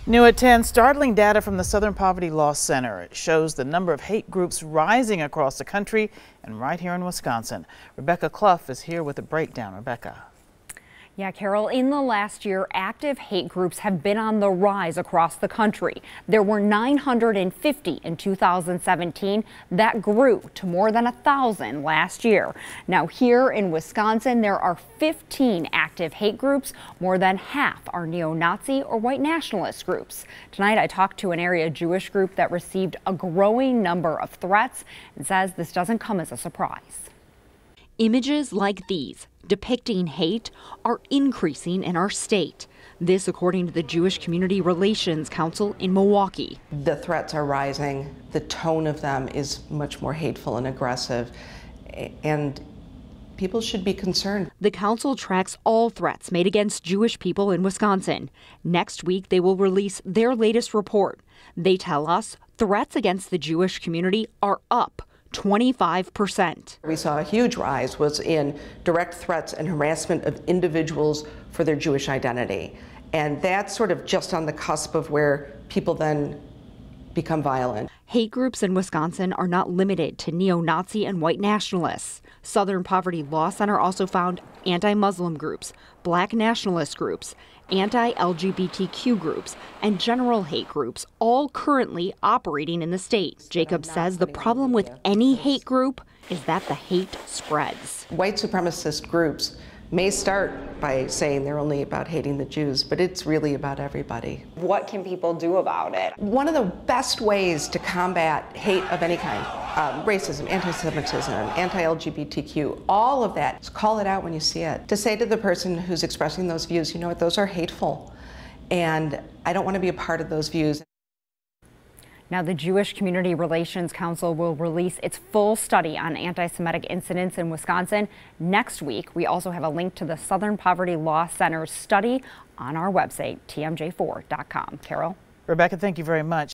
New at 10, startling data from the Southern Poverty Law Center. It shows the number of hate groups rising across the country and right here in Wisconsin. Rebecca Clough is here with a breakdown. Rebecca. Yeah, Carol, in the last year, active hate groups have been on the rise across the country. There were 950 in 2017. That grew to more than 1,000 last year. Now, here in Wisconsin, there are 15 active hate groups. More than half are neo-Nazi or white nationalist groups. Tonight, I talked to an area Jewish group that received a growing number of threats and says this doesn't come as a surprise. Images like these depicting hate are increasing in our state. This according to the Jewish Community Relations Council in Milwaukee. The threats are rising. The tone of them is much more hateful and aggressive, and people should be concerned. The council tracks all threats made against Jewish people in Wisconsin. Next week, they will release their latest report. They tell us threats against the Jewish community are up 25%. We saw a huge rise was in direct threats and harassment of individuals for their Jewish identity. And that's sort of just on the cusp of where people then become violent. Hate groups in Wisconsin are not limited to neo-Nazi and white nationalists. Southern Poverty Law Center also found anti-Muslim groups, black nationalist groups, anti-LGBTQ groups, and general hate groups, all currently operating in the state. Jacob says the problem with any hate group is that the hate spreads. White supremacist groups may start by saying they're only about hating the Jews, but it's really about everybody. What can people do about it? One of the best ways to combat hate of any kind, racism, anti-Semitism, anti-LGBTQ, all of that, is call it out when you see it. To say to the person who's expressing those views, you know what, those are hateful, and I don't want to be a part of those views. Now, the Jewish Community Relations Council will release its full study on anti-Semitic incidents in Wisconsin next week. We also have a link to the Southern Poverty Law Center's study on our website, tmj4.com. Carol? Rebecca, thank you very much.